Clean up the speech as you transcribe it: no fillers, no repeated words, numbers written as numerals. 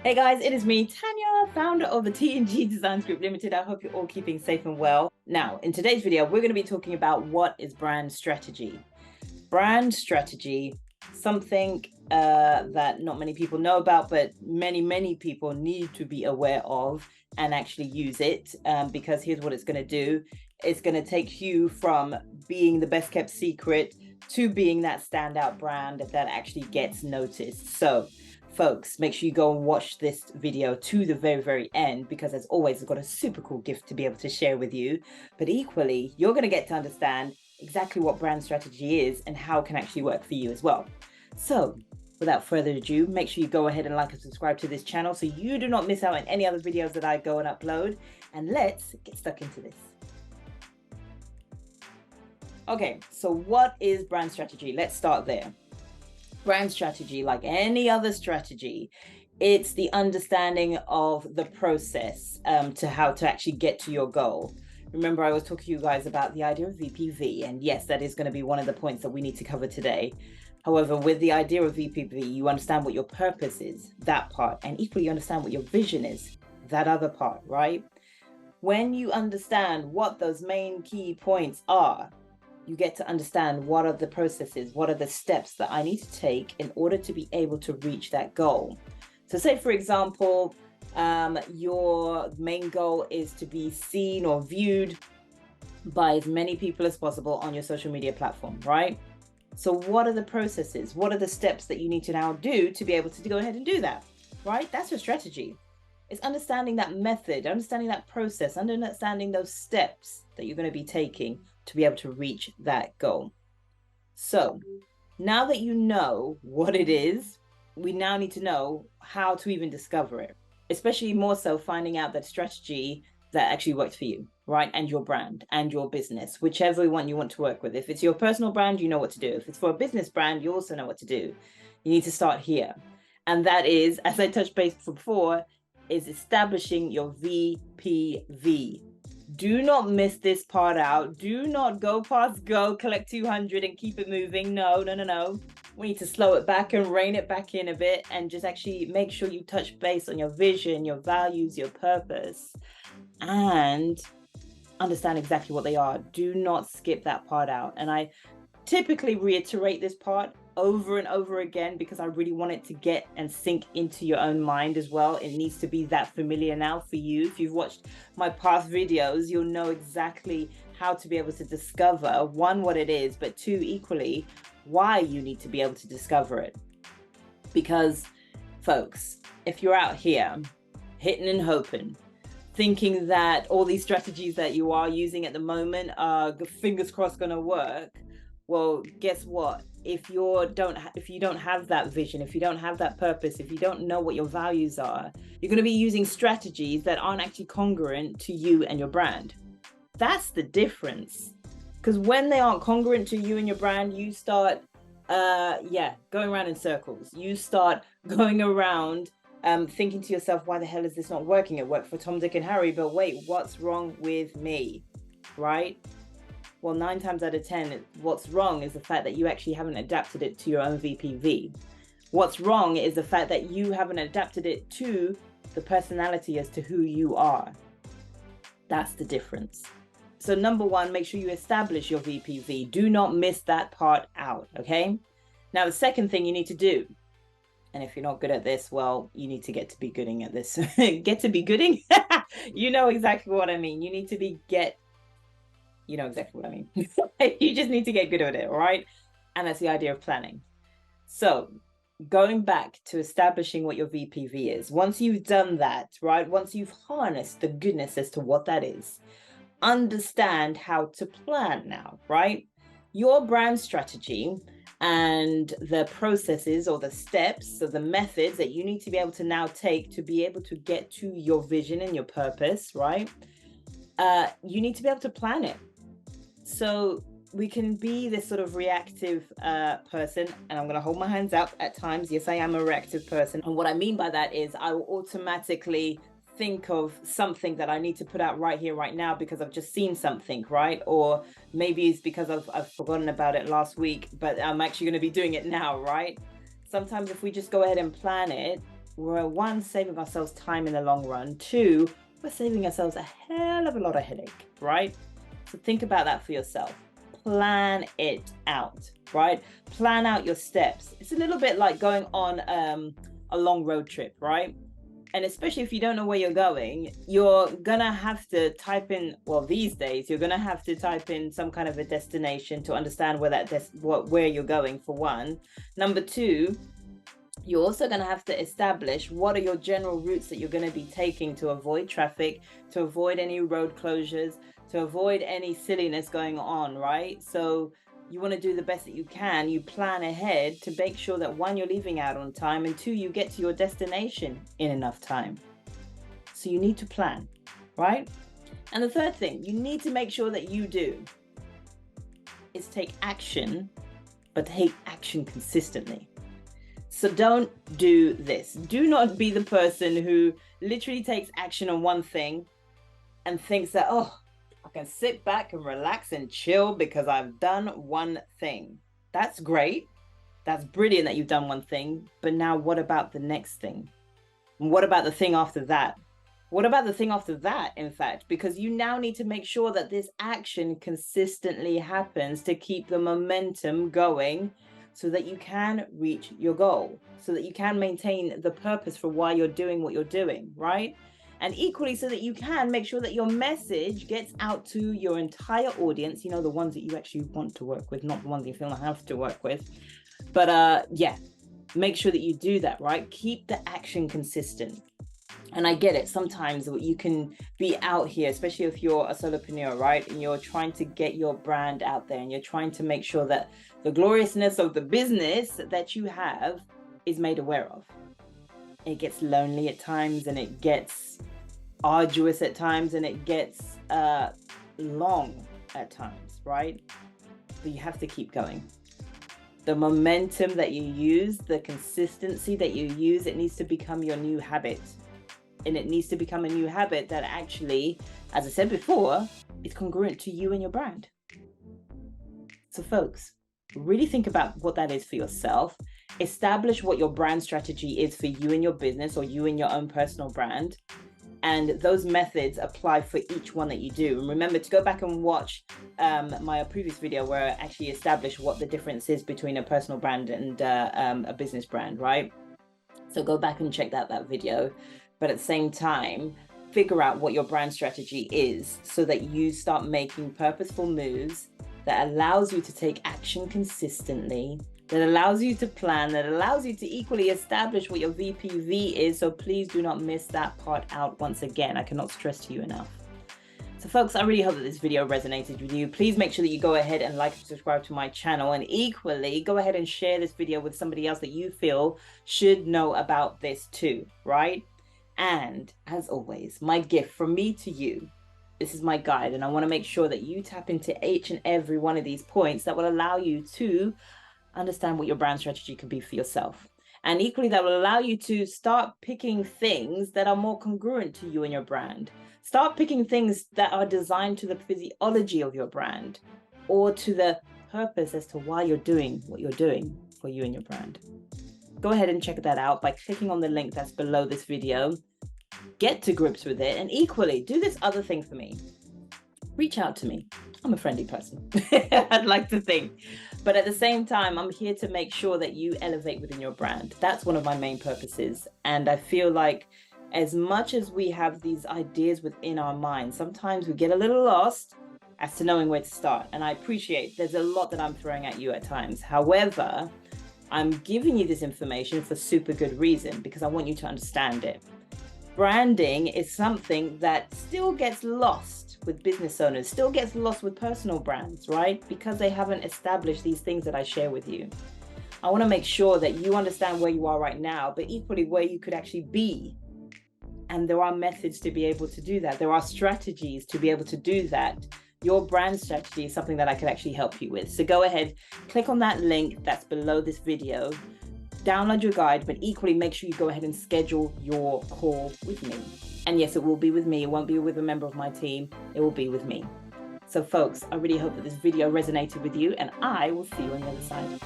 Hey guys, it is me, Tanya, founder of the TNG Designs Group Limited. I hope you're all keeping safe and well. Now, in today's video, we're going to be talking about what is brand strategy. Brand strategy, something that not many people know about, but many people need to be aware of and actually use it, because here's what it's going to do. It's going to take you from being the best kept secret to being that standout brand that actually gets noticed. So folks, make sure you go and watch this video to the very end, because as always, I've got a super cool gift to be able to share with you. But equally, you're going to get to understand exactly what brand strategy is and how it can actually work for you as well. So without further ado, make sure you go ahead and like and subscribe to this channel so you do not miss out on any other videos that I go and upload. And let's get stuck into this. Okay, so what is brand strategy? Let's start there. Brand strategy, like any other strategy, it's the understanding of the process to how to actually get to your goal. Remember, I was talking to you guys about the idea of VPV, and yes, that is going to be one of the points that we need to cover today. However, with the idea of VPV, you understand what your purpose is, that part, and equally you understand what your vision is, that other part, right? When you understand what those main key points are, you get to understand what are the processes, what are the steps that I need to take in order to be able to reach that goal. So say, for example, your main goal is to be seen or viewed by as many people as possible on your social media platform, right? So what are the processes? What are the steps that you need to now do to be able to go ahead and do that, right? That's your strategy. It's understanding that method, understanding that process, understanding those steps that you're going to be taking to be able to reach that goal. So now that you know what it is, we now need to know how to even discover it, especially more so finding out that strategy that actually works for you, right? And your brand and your business, whichever one you want to work with. If it's your personal brand, you know what to do. If it's for a business brand, you also know what to do. You need to start here. And that is, as I touched base before, is establishing your VPV. Do not miss this part out. Do not go past go, collect 200 and keep it moving. No. We need to slow it back and rein it back in a bit and just actually make sure you touch base on your vision, your values, your purpose, and understand exactly what they are. Do not skip that part out. And I typically reiterate this part over and over again because I really want it to get and sink into your own mind as well. It needs to be that familiar now for you. If you've watched my past videos, you'll know exactly how to be able to discover, one, what it is, but two, equally, why you need to be able to discover it. Because folks, if you're out here hitting and hoping, thinking that all these strategies that you are using at the moment are fingers crossed going to work, well, guess what? If you don't have that vision, if you don't have that purpose, if you don't know what your values are, you're going to be using strategies that aren't actually congruent to you and your brand. That's the difference. Because when they aren't congruent to you and your brand, you start going around in circles. You start going around thinking to yourself, why the hell is this not working? It worked for Tom, Dick, and Harry, but wait, what's wrong with me, right? Well, 9 times out of 10, what's wrong is the fact that you actually haven't adapted it to your own VPV. What's wrong is the fact that you haven't adapted it to the personality as to who you are. That's the difference. So number one, make sure you establish your VPV. Do not miss that part out, okay? Now, the second thing you need to do, and if you're not good at this, well, you need to get to be gooding at this. Get to be gooding? You know exactly what I mean. You need to you know exactly what I mean. You just need to get good at it, all right? And that's the idea of planning. So going back to establishing what your VPV is, once you've done that, right? Once you've harnessed the goodness as to what that is, understand how to plan now, right? Your brand strategy and the processes or the steps or the methods that you need to be able to now take to be able to get to your vision and your purpose, right? You need to be able to plan it. So we can be this sort of reactive person, and I'm going to hold my hands up at times. Yes, I am a reactive person. And what I mean by that is I will automatically think of something that I need to put out right here, right now, because I've just seen something, right? Or maybe it's because I've forgotten about it last week, but I'm actually going to be doing it now, right? Sometimes if we just go ahead and plan it, we're one, saving ourselves time in the long run. Two, we're saving ourselves a hell of a lot of headache, right? So think about that for yourself. Plan it out, right? Plan out your steps. It's a little bit like going on a long road trip, right? And especially if you don't know where you're going, you're gonna have to type in, well, these days, you're gonna have to type in some kind of a destination to understand where where you're going, for one. Number two, you're also going to have to establish what are your general routes that you're going to be taking to avoid traffic, to avoid any road closures, to avoid any silliness going on, right? So you want to do the best that you can. You plan ahead to make sure that, one, you're leaving out on time, and two, you get to your destination in enough time. So you need to plan, right? And the third thing you need to make sure that you do is take action, but take action consistently. So don't do this. Do not be the person who literally takes action on one thing and thinks that, oh, I can sit back and relax and chill because I've done one thing. That's great. That's brilliant that you've done one thing. But now what about the next thing? And what about the thing after that? What about the thing after that, in fact? Because you now need to make sure that this action consistently happens to keep the momentum going, so that you can reach your goal, so that you can maintain the purpose for why you're doing what you're doing, right? And equally, so that you can make sure that your message gets out to your entire audience, you know, the ones that you actually want to work with, not the ones you feel like have to work with. But yeah, make sure that you do that, right? Keep the action consistent. And I get it. Sometimes you can be out here, especially if you're a solopreneur, right? And you're trying to get your brand out there, and you're trying to make sure that the gloriousness of the business that you have is made aware of. It gets lonely at times, and it gets arduous at times, and it gets long at times, right? But you have to keep going. The momentum that you use, the consistency that you use, it needs to become your new habit. And it needs to become a new habit that actually, as I said before, is congruent to you and your brand. So folks, really think about what that is for yourself. Establish what your brand strategy is for you and your business, or you and your own personal brand. And those methods apply for each one that you do. And remember to go back and watch my previous video where I actually established what the difference is between a personal brand and a business brand, right? So go back and check that video. But at the same time, figure out what your brand strategy is, so that you start making purposeful moves that allows you to take action consistently, that allows you to plan, that allows you to equally establish what your VPV is. So please do not miss that part out. Once again, I cannot stress to you enough. So folks, I really hope that this video resonated with you. Please make sure that you go ahead and like and subscribe to my channel, and equally go ahead and share this video with somebody else that you feel should know about this too, right? And as always, my gift from me to you, this is my guide, and I want to make sure that you tap into each and every one of these points that will allow you to understand what your brand strategy can be for yourself. And equally, that will allow you to start picking things that are more congruent to you and your brand. Start picking things that are designed to the physiology of your brand, or to the purpose as to why you're doing what you're doing for you and your brand. Go ahead and check that out by clicking on the link that's below this video. Get to grips with it, and equally do this other thing for me. Reach out to me. I'm a friendly person. I'd like to think. But at the same time, I'm here to make sure that you elevate within your brand. That's one of my main purposes. And I feel like as much as we have these ideas within our minds, sometimes we get a little lost as to knowing where to start. And I appreciate there's a lot that I'm throwing at you at times. However, I'm giving you this information for super good reason, because I want you to understand it. Branding is something that still gets lost with business owners, still gets lost with personal brands, right? Because they haven't established these things that I share with you. I want to make sure that you understand where you are right now, but equally where you could actually be. And there are methods to be able to do that. There are strategies to be able to do that. Your brand strategy is something that I can actually help you with. So go ahead, click on that link that's below this video, download your guide, but equally make sure you go ahead and schedule your call with me. And yes, it will be with me. It won't be with a member of my team. It will be with me. So folks, I really hope that this video resonated with you, and I will see you on the other side.